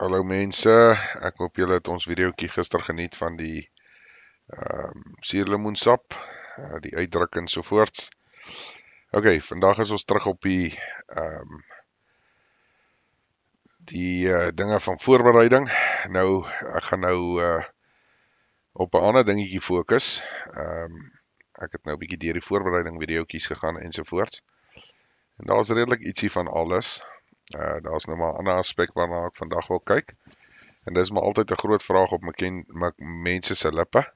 Hallo mense, ek hoop julle het ons videoetjie gister geniet van die suurlemoensap, die uitdruk en sovoorts. Ok, vandag is ons terug op die dinge van voorbereiding. Nou, ek gaan nou op 'n ander dingetjie fokus. Ek het nou 'n bietjie deur die voorbereiding videoetjies gegaan ensovoorts. En daar's redelik ietsie van alles. Daar's nou maar 'n ander aspek waarna ek vandag wil kyk. En dis maar altyd 'n groot vraag op mense se lippe.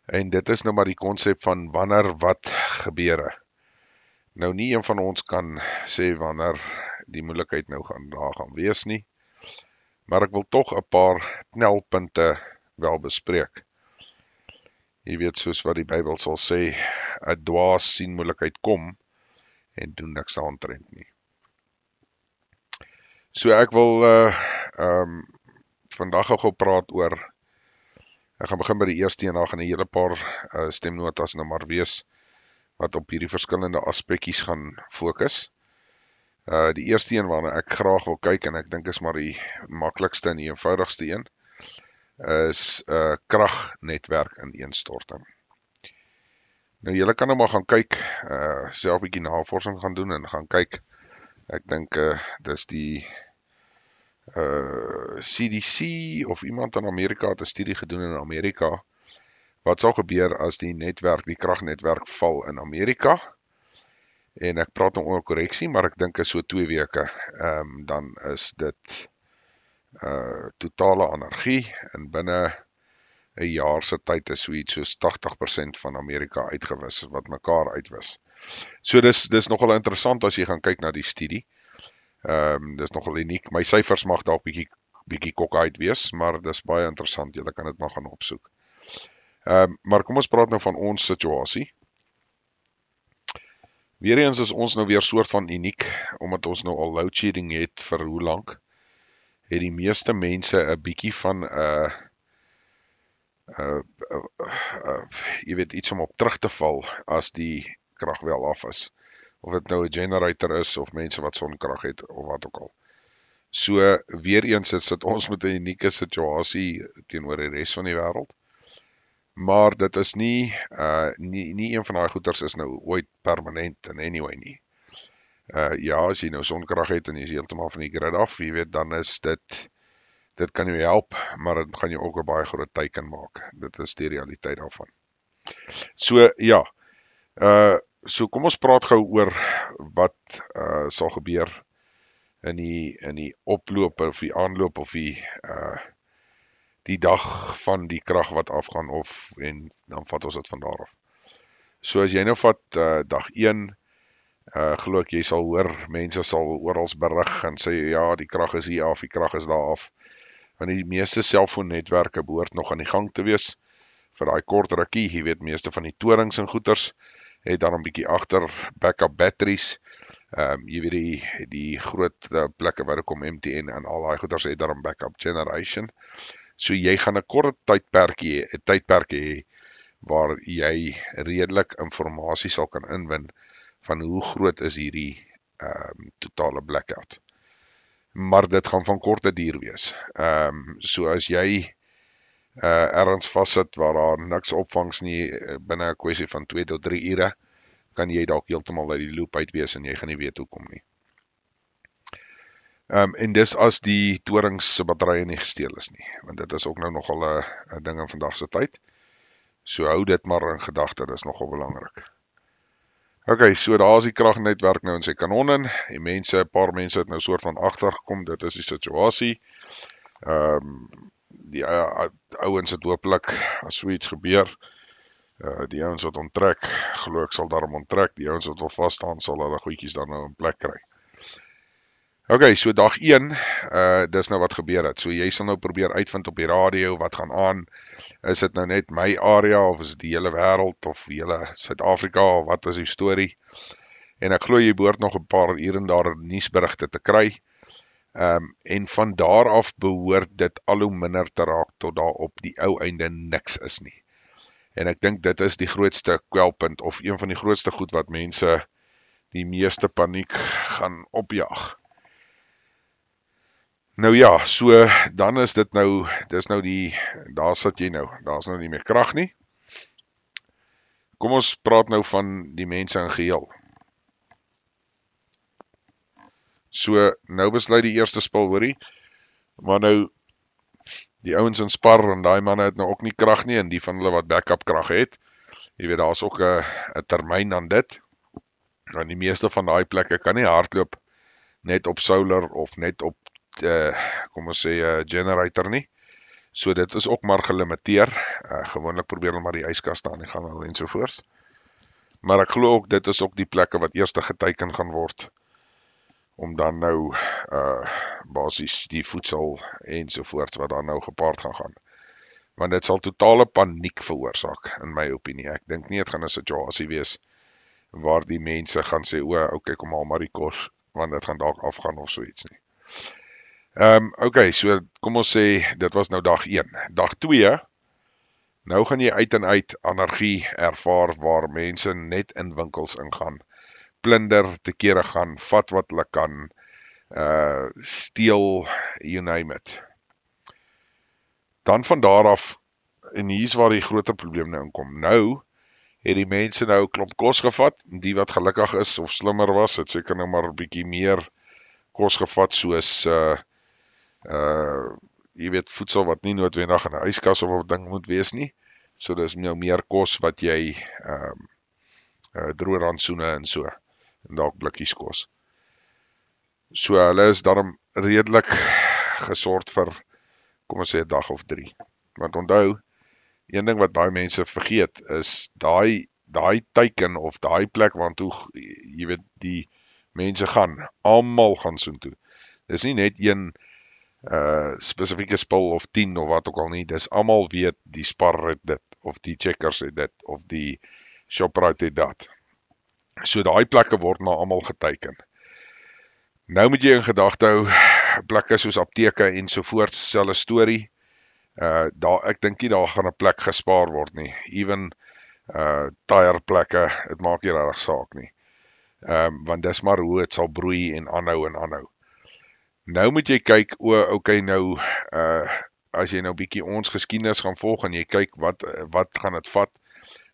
En dit is nou maar die konsep van wanneer wat gebeure. Nou nie een van ons kan sê wanneer die moeilikheid nou daar gaan wees nie. Maar ek wil tog 'n paar knelpunte wel bespreek. Jy weet soos wat die Bybel sal sê, 'n dwaas sien moeilikheid kom en doen niks daaromtrent nie. So ek wil vandag gou praat oor. Ek gaan begin by die eerste en daar gaan 'n hele paar stemnotas nou maar wees wat op hierdie verskillende aspekkies gaan fokus. Die eerste een waarna ek graag wil kyk en ek dink is maar die maklikste en die eenvoudigste een is kragnetwerk ineenstorting. Nou julle kan nou maar gaan kyk, self 'n bietjie navorsing gaan doen en gaan kyk. Ek dink dis die CDC of iemand in Amerika het 'n studie gedoen in Amerika. Wat sal gebeur as die kragnetwerk val in Amerika? En ek praat nou oor korreksie, maar ek dink is so 2 weke. Dan is dit totale anargie en binne 'n jaar se tyd is soiets soos 80% van Amerika uitgewis, wat mekaar uitwis. So dis nogal interessant as jy gaan kyk na die studie. Dis nogal uniek. My syfers mag dalk bietjie cockeyed wees, maar dis baie interessant. Julle kan dit maar gaan opsoek. Maar kom ons praat nou van ons situasie. Weereens is ons nou weer soort van uniek, omdat ons nou al load shedding het vir hoe lank, het die meeste mense 'n bietjie van jy weet iets om op terug te val as die krag wel af is. Of dit nou 'n generator is of mense wat sonkrag het of wat ook al. So weereens sit ons met 'n unieke situasie teenoor die res van die wêreld. Maar dit is nie een van daai goeters is nou ooit permanent in anyway nie. Ja, as jy nou sonkrag het en jy is heeltemal van die grid af, jy weet, dan is dit kan jou help, maar dit gaan jou ook 'n baie groot teiken maak. Dit is die realiteit daarvan. So ja, so kom ons praat gou oor wat sal gebeur in die oploop of die aanloop of die dag van die krag wat afgaan en dan vat ons dit van daar af. So as jy nou vat dag 1, glo ek jy sal hoor, mense sal oral berig en sê ja, die krag is hier af, die krag is daar af. Want die meeste selfoonnetwerke behoort nog aan die gang te wees vir daai kort rukkie. Jy weet, meeste van die torings en goeters het dan 'n bietjie agter backup batteries. Jy weet die groot plekke waar kom MTN en al daai goeters het dan 'n backup generation. So jy gaan 'n kort tydperk hê waar jy redelik inligting sal kan inwin van hoe groot is hierdie totale blackout. Maar dit gaan van korte duur wees. So as jy ergens vassit waar daar niks opvangs nie binne 'n kwessie van 2 tot 3 ure, kan jy dalk heeltemal uit die loop uit wees en jy gaan nie weet hoekom nie. En dis as die torings se batterye nie gesteel is nie, want dit is ook nou nogal 'n ding in vandag se tyd. So hou dit maar in gedagte, dit is nogal belangrik. Ok, so daar is die kragnetwerk nou in sy kanon in. 'n paar mense het nou soort van agtergekom, dit is die situasie. Die ouens het hopelik as so iets gebeur. Die ouens wat onttrek, glo ek sal daarom onttrek. Die ouens wat wil vas staan, sal hulle goedjies dan nou in plek kry. Ok, so dag 1, dis nou wat gebeur het. So jy sal nou probeer uitvind op die radio, wat gaan aan. Is dit nou net my area, of is dit die hele wêreld, of hele Suid-Afrika, of wat is die storie? En ek glo jy behoort nog 'n paar hier en daar nuusberigte te kry. En van daar af behoort dit al hoe minder te raak tot daar op die ou einde niks is nie. En ek dink dit is die grootste kwelpunt, of een van die grootste goed wat mense die meeste paniek gaan opjaag. Nou ja, so dan is dit nou, daar sit jy nou, daar's nou nie meer krag nie. Kom ons praat nou van die mense in geheel. So nou besluit die eerste spul, hoorie, maar nou die ouens in Spar en daai manne het nou ook nie krag nie, en die van hulle wat backup krag het, jy weet, daar's ook 'n termyn aan dit. En die meeste van daai plekke kan nie hardloop net op solar of net op kom ons sê generator nie. So dit is ook maar gelimiteer. Gewoonlik probeer hulle maar die yskaste aan die gang hou ensovoorts. Maar ek glo ook dit is ook die plekke wat eers geteken gaan word om dan nou basies die voedsel ensovoorts wat dan nou gepaard gaan. Want dit sal totale paniek veroorsaak in my opinie. Ek dink nie dit gaan 'n situasie wees waar die mense gaan sê, okay, kom haal maar die kos, want dit gaan dalk afgaan of so iets nie. Okay, so kom ons sê, dit was nou dag 1. Dag 2, nou gaan jy uit en uit anargie ervaar waar mense net in winkels ingaan, plunder, te kere gaan, vat wat hulle kan, steel, you name it. Dan van daar af, en hier is waar die groter probleem nou inkom, nou het die mense nou 'n klomp kos gevat, die wat gelukkig is of slimmer was, het seker nou maar 'n bietjie meer kos gevat, soos jy weet, voedsel wat nie noodwendig in 'n yskas of 'n ding moet wees nie. So dis nou meer kos wat jy droë rantsoene en so, en dalk blikkies kos. So hulle is daarom redelik gesort vir, kom ons sê 'n dag of 3. Want onthou, een ding wat baie mense vergeet is daai teiken of daai plek waartoe jy weet die mense gaan, almal gaan soontoe. Dis nie net een spesifieke spul of 10 of wat ook al nie, dis almal weet die Spar het dit, of die Checkers het dit, of die Shoprite het dat. So daai plekke word maar almal geteiken. Nou moet jy in gedagte hou, plekke soos apteke ensovoorts, selfe storie. Ek dink nie daar gaan 'n plek gespaar word nie. Even tire plekke, dit maak nie regtig saak nie. Want dis maar hoe dit sal broei en aanhou. Nou moet jy kyk, okay, nou as jy nou bietjie ons geskiedenis gaan volg en jy kyk wat gaan dit vat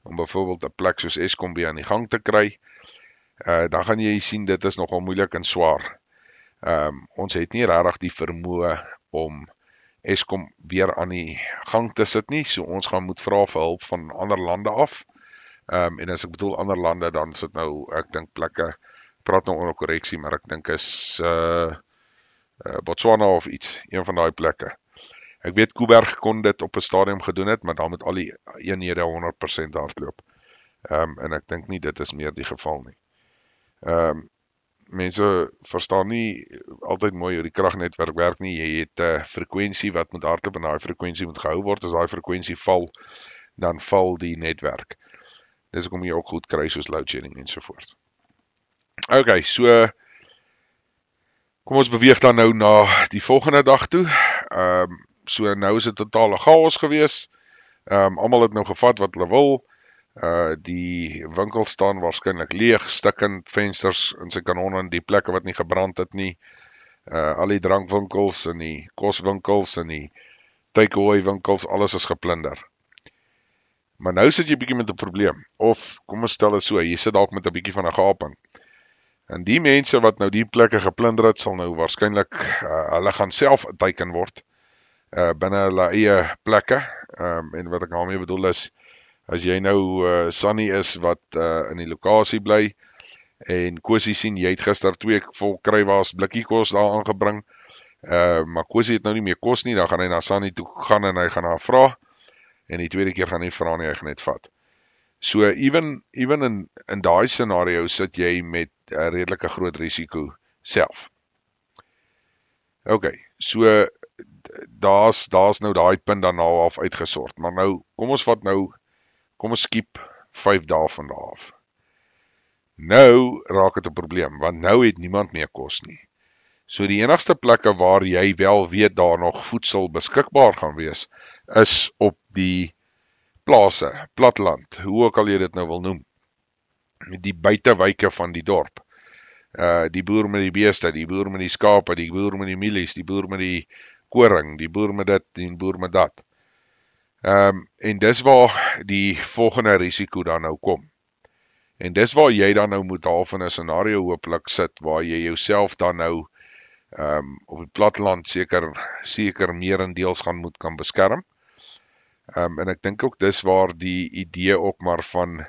om byvoorbeeld 'n plek soos Eskom weer aan die gang te kry, dan gaan jy sien dit is nogal moeilik en swaar. Ons het nie regtig die vermoë om Eskom weer aan die gang te sit nie, so ons gaan moet vra vir hulp van ander lande af. En as ek bedoel ander lande, dan sit nou, ek dink plekke, praat nou onder korreksie, maar ek dink is Botswana of iets, een van daai plekke. Ek weet Kuiberg kon dit op 'n stadium gedoen het, maar dan moet al die eenhede 100% hardloop. En ek dink nie dit is meer die geval nie. Mense verstaan nie altyd mooi hoe die kragnetwerk werk nie. Jy het 'n frekwensie wat moet hardloop en daai frekwensie moet gehou word. As daai frekwensie val, dan val die netwerk. Dis hoekom jy ook goed kry soos load shedding ensovoorts. Okay, so kom ons beweeg dan nou na die volgende dag toe. So nou is dit totale chaos gewees. Almal het nou gevat wat hulle wil. Die winkels staan waarskynlik leeg, stikkend, vensters in sy kanonne in die plekke wat nie gebrand het nie. Al die drankwinkels en die koswinkels en die takeaway winkels, alles is geplunder. Maar nou sit jy bietjie met 'n probleem. Of kom ons stel dit so, jy sit dalk met 'n bietjie van 'n gaping. En die mense wat nou die plekke geplunder het, sal nou waarskynlik hulle gaan self geteken word binne hulle eie plekke. En wat ek daarmee bedoel is, as jy nou Sunny is wat in die lokasie bly en Kosie sien jy het gister 2 vol kruiwaas blikkie kos daar aangebring, maar Kosie het nou nie meer kos nie, dan gaan hy na Sunny toe gaan en hy gaan haar vra, en die tweede keer gaan hy vra nie, hy gaan net vat. So even in daai scenario sit jy met 'n redelike groot risiko self. Okay, so daar's nou daai punt dan nou half uitgesort, maar nou kom ons skiep 5 dae van daar af. Nou raak dit 'n probleem, want nou het niemand meer kos nie. So die enigste plekke waar jy wel weet daar nog voedsel beskikbaar gaan wees, is op die plase, platteland, hoe ook al jy dit nou wil noem, die buitewyke van die dorp. Die boer met die beeste, die boer met die skape, die boer met die mielies, die boer met die koring, die boer met dit, die boer met dat. En dis waar die volgende risiko dan nou kom. En dis waar jy dan nou moet half in 'n scenario hooplik sit, waar jy jouself dan nou op die platteland seker meerendeels gaan moet kan beskerm. En ek dink ook dis waar die idee ook maar van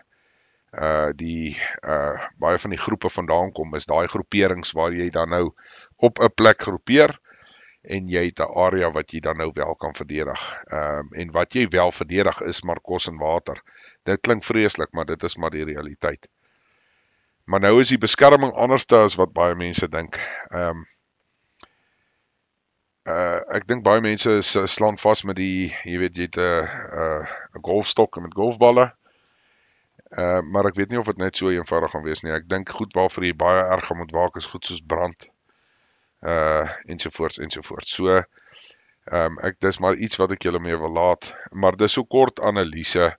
baie van die groepe vandaan kom, is daai groeperings waar jy dan nou op 'n plek groepeer, en jy het 'n area wat jy dan nou wel kan verdedig. En wat jy wel verdedig is maar kos en water. Dit klink vreeslik, maar dit is maar die realiteit. Maar nou is die beskerming anderste as wat baie mense dink. Ek dink baie mense slaan vas met jy weet, jy het 'n golfstok met golfballe, maar ek weet nie of dit net so eenvoudig gaan wees nie. Ek dink goed waarvoor jy baie erg moet waak is goed soos brand, ensovoorts. So, dis maar iets wat ek julle mee wil laat, maar dis so kort analise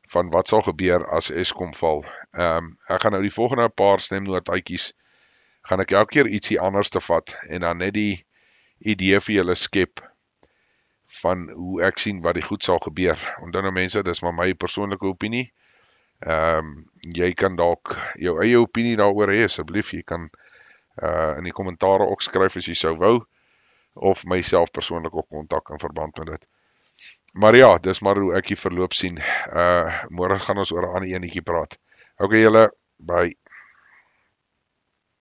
van wat sal gebeur as Eskom val. Ek gaan nou die volgende paar stemnootuitjies, gaan ek elke keer ietsie anders te vat, en dan net die idee vir julle skep, van hoe ek sien wat die goed sal gebeur. Onthou nou mense, dis maar my persoonlike opinie. Jy kan dalk jou eie opinie daaroor hê, asseblief, jy kan in die kommentare ook skryf as jy sou wou, of myself persoonlik ook kontak in verband met dit. Maar ja, dis maar hoe ek die verloop sien. Môre gaan ons oor 'n ander enetjie praat. Okay julle, bye.